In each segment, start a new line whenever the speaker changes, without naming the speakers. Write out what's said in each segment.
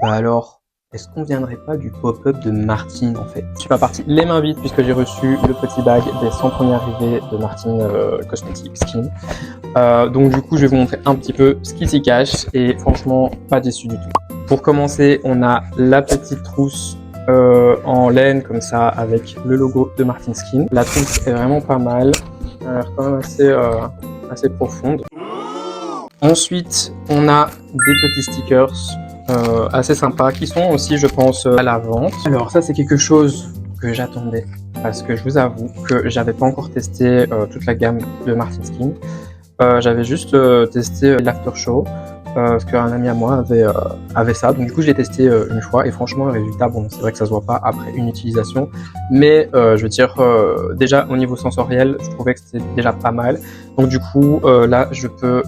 Bah alors, est-ce qu'on viendrait pas du pop-up de Martine en fait? Je suis pas parti les mains vides puisque j'ai reçu le petit bag des 100 premières arrivées de Martine Cosmetics Skin. Donc du coup, je vais vous montrer un petit peu ce qui s'y cache et franchement, pas déçu du tout. Pour commencer, on a la petite trousse en laine comme ça avec le logo de Martine Skin. La trousse est vraiment pas mal, elle a l'air quand même assez profonde. Ensuite, on a des petits stickers assez sympas qui sont aussi, je pense, à la vente. Alors ça, c'est quelque chose que j'attendais parce que je vous avoue que j'avais pas encore testé toute la gamme de Martine Skin. J'avais juste testé l'after show parce qu'un ami à moi avait ça, donc du coup je l'ai testé une fois et franchement le résultat, bon c'est vrai que ça se voit pas après une utilisation, mais je veux dire déjà au niveau sensoriel je trouvais que c'était déjà pas mal, donc du coup là je peux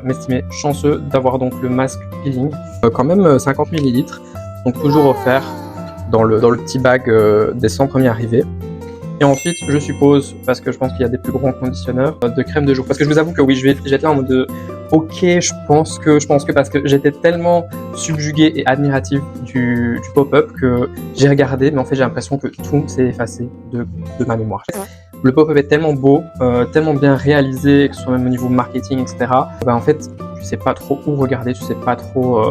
m'estimer chanceux d'avoir donc le masque peeling, quand même 50 ml, donc toujours offert dans le petit bag des 100 premiers arrivés. Et ensuite, je suppose, parce que je pense qu'il y a des plus grands conditionneurs, de crème de jour. Parce que je vous avoue que oui, je vais être là en mode de ok, je pense que parce que j'étais tellement subjugué et admiratif du pop-up que j'ai regardé, mais en fait j'ai l'impression que tout s'est effacé de ma mémoire. Le pop-up est tellement beau, tellement bien réalisé, que ce soit même au niveau marketing, etc. En fait, tu sais pas trop où regarder, tu sais pas trop...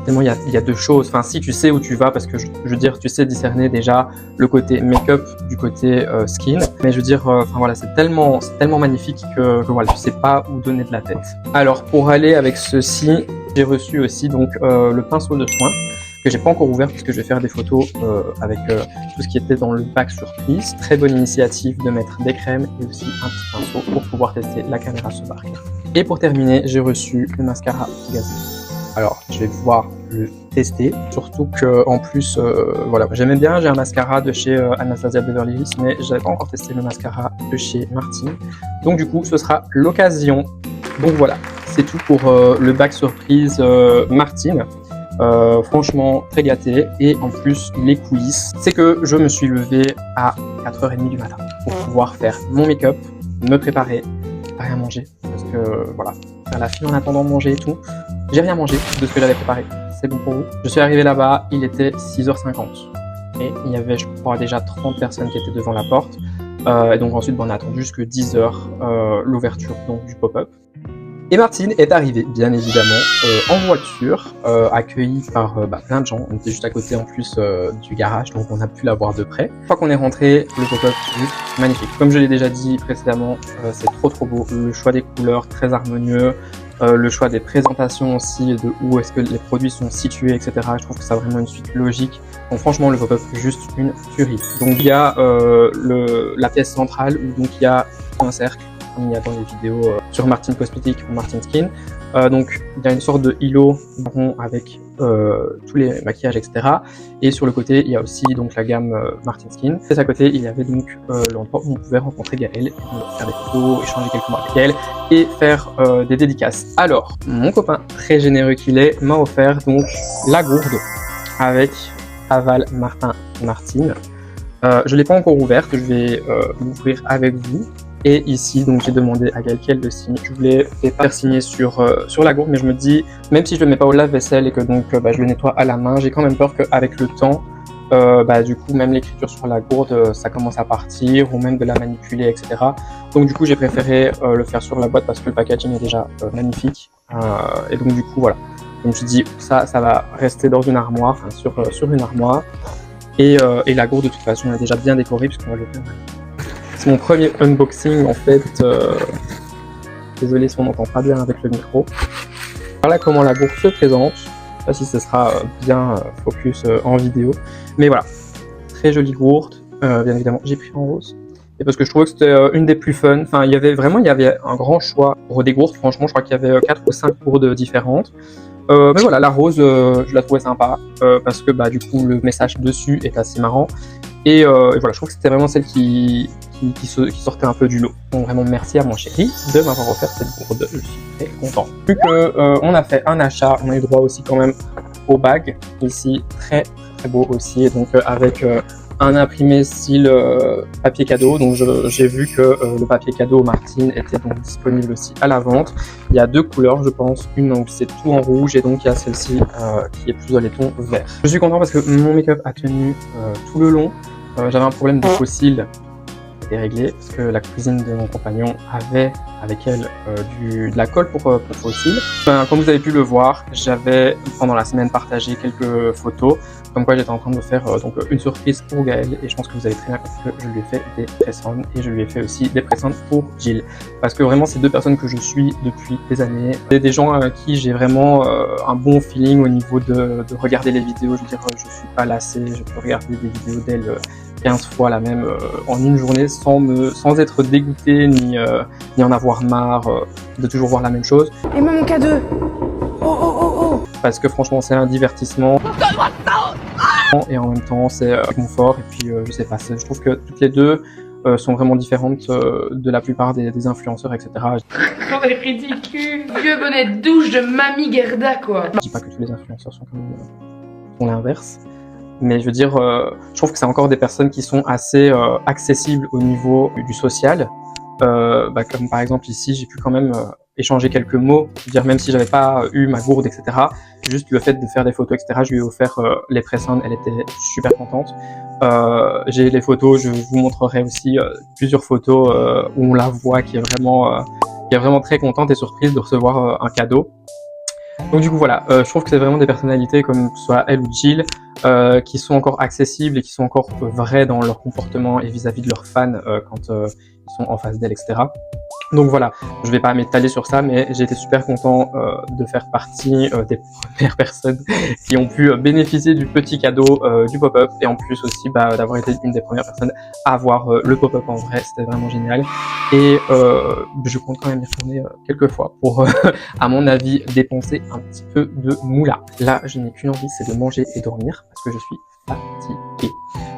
tellement il y a deux choses, enfin si tu sais où tu vas parce que je veux dire tu sais discerner déjà le côté make-up du côté skin, mais je veux dire enfin voilà c'est tellement magnifique que voilà tu sais pas où donner de la tête. Alors pour aller avec ceci, j'ai reçu aussi donc le pinceau de soin que j'ai pas encore ouvert puisque je vais faire des photos avec tout ce qui était dans le pack surprise. Très bonne initiative de mettre des crèmes et aussi un petit pinceau pour pouvoir tester la caméra sur barque. Et pour terminer, j'ai reçu le mascara Pegasus. Alors, je vais pouvoir le tester, surtout que en plus, voilà, j'aimais bien, j'ai un mascara de chez Anastasia Beverly Hills, mais j'avais pas encore testé le mascara de chez Martine. Donc du coup, ce sera l'occasion. Donc voilà, c'est tout pour le bac surprise Martine. Franchement, très gâté. Et en plus, les coulisses, c'est que je me suis levé à 4h30 du matin pour pouvoir faire mon make-up, me préparer, rien manger, parce que voilà, faire la file en attendant de manger et tout. J'ai rien mangé de ce que j'avais préparé, c'est bon pour vous. Je suis arrivé là-bas, il était 6h50 et il y avait je crois déjà 30 personnes qui étaient devant la porte. Et donc ensuite on a attendu jusque 10h l'ouverture donc du pop-up. Et Martine est arrivée bien évidemment en voiture, accueillie par plein de gens. On était juste à côté en plus du garage, donc on a pu la voir de près. Une fois qu'on est rentré, le pop-up juste magnifique. Comme je l'ai déjà dit précédemment, c'est trop beau. Le choix des couleurs très harmonieux. Le choix des présentations aussi, de où est-ce que les produits sont situés, etc. Je trouve que ça a vraiment une suite logique. Donc franchement, le pop-up juste une tuerie. Donc il y a la pièce centrale où donc il y a un cercle, comme il y a dans les vidéos sur Martine Cosmetics ou Martine Skin. Donc il y a une sorte de îlot marron avec tous les maquillages, etc. Et sur le côté, il y a aussi donc la gamme Martine Skin. Et à côté, il y avait donc l'endroit où on pouvait rencontrer Gaëlle, et faire des photos, échanger quelques mots avec elle et faire des dédicaces. Alors, mon copain, très généreux qu'il est, m'a offert donc la gourde avec Aval Martin Martine. Je ne l'ai pas encore ouverte, je vais l'ouvrir avec vous. Et ici, donc j'ai demandé à Gaëlle qu'elle le signe. Je voulais faire signer sur la gourde, mais je me dis, même si je le mets pas au lave-vaisselle et que donc je le nettoie à la main, j'ai quand même peur qu'avec le temps, du coup même l'écriture sur la gourde, ça commence à partir, ou même de la manipuler, etc. Donc du coup j'ai préféré le faire sur la boîte parce que le packaging est déjà magnifique. Et donc du coup voilà. Donc je me suis dit, ça va rester dans une armoire, enfin, sur une armoire. Et la gourde de toute façon elle est déjà bien décorée puisqu'on va l'ouvrir. C'est mon premier unboxing en fait, désolé si on n'entend pas bien avec le micro. Voilà comment la gourde se présente, je sais pas si ce sera bien focus en vidéo, mais voilà, très jolie gourde, bien évidemment j'ai pris en rose, et parce que je trouvais que c'était une des plus fun, enfin il y avait un grand choix pour des gourdes, franchement je crois qu'il y avait 4 ou 5 gourdes différentes. Mais voilà, la rose, je la trouvais sympa, parce que du coup le message dessus est assez marrant. Et voilà, je trouve que c'était vraiment celle qui sortait un peu du lot. Donc vraiment merci à mon chéri de m'avoir offert cette gourde, je suis très content. Vu que on a fait un achat, on a eu droit aussi quand même au bag, ici très beau aussi, donc avec un imprimé style papier cadeau. Donc j'ai vu que le papier cadeau Martine était donc disponible aussi à la vente. Il y a 2 couleurs je pense, une où c'est tout en rouge et donc il y a celle-ci qui est plus dans les tons verts. Je suis content parce que mon make-up a tenu tout le long. J'avais un problème de fossiles réglé parce que la cousine de mon compagnon avait avec elle de la colle pour fossiles. Comme vous avez pu le voir, j'avais pendant la semaine partagé quelques photos comme quoi j'étais en train de faire donc une surprise pour Gaël et je pense que vous avez très bien compris que je lui ai fait des press-on et je lui ai fait aussi des press-on pour Jill parce que vraiment c'est 2 personnes que je suis depuis des années. C'est des gens avec qui j'ai vraiment un bon feeling au niveau de regarder les vidéos. Je veux dire, je suis pas lassé, je peux regarder des vidéos d'elle 15 fois la même en une journée sans être dégoûté ni en avoir marre de toujours voir la même chose.
Et moi mon K2. Oh.
Parce que franchement c'est un divertissement et en même temps c'est confort et puis je sais pas, je trouve que toutes les deux sont vraiment différentes de la plupart des influenceurs etc.
On est ridicule. Vieux bonnet de douche de Mamie Gerda quoi.
Je dis pas que tous les influenceurs sont comme sont l'inverse. Mais je veux dire, je trouve que c'est encore des personnes qui sont assez accessibles au niveau du social. Comme par exemple ici, j'ai pu quand même échanger quelques mots. Je veux dire, même si j'avais pas eu ma gourde, etc. Juste le fait de faire des photos, etc. Je lui ai offert les press-on, elle était super contente. J'ai les photos, je vous montrerai aussi plusieurs photos où on la voit qui est vraiment très contente et surprise de recevoir un cadeau. Donc du coup voilà, je trouve que c'est vraiment des personnalités comme que ce soit elle ou Jill qui sont encore accessibles et qui sont encore vraies dans leur comportement et vis-à-vis de leurs fans quand ils sont en face d'elle, etc. Donc voilà, je vais pas m'étaler sur ça, mais j'ai été super content de faire partie des premières personnes qui ont pu bénéficier du petit cadeau du pop-up et en plus aussi d'avoir été une des premières personnes à voir le pop-up en vrai, c'était vraiment génial. Et je compte quand même y retourner quelques fois pour, à mon avis, dépenser un petit peu de moula. Là, je n'ai qu'une envie, c'est de manger et dormir parce que je suis fatigué.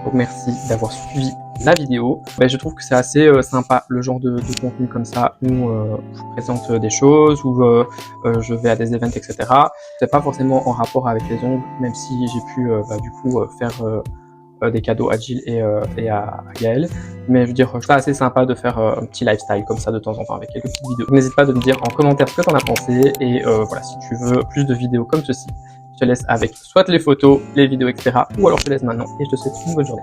Donc merci d'avoir suivi la vidéo. Je trouve que c'est assez sympa le genre de contenu comme ça où je vous présente des choses, où je vais à des events, etc. C'est pas forcément en rapport avec les ongles, même si j'ai pu du coup faire des cadeaux à Jill et à Gaël. Mais je veux dire, c'est assez sympa de faire un petit lifestyle comme ça de temps en temps avec quelques petites vidéos. N'hésite pas de me dire en commentaire ce que t'en as pensé et voilà, si tu veux plus de vidéos comme ceci, je te laisse avec soit les photos, les vidéos, etc. ou alors je te laisse maintenant et je te souhaite une bonne journée.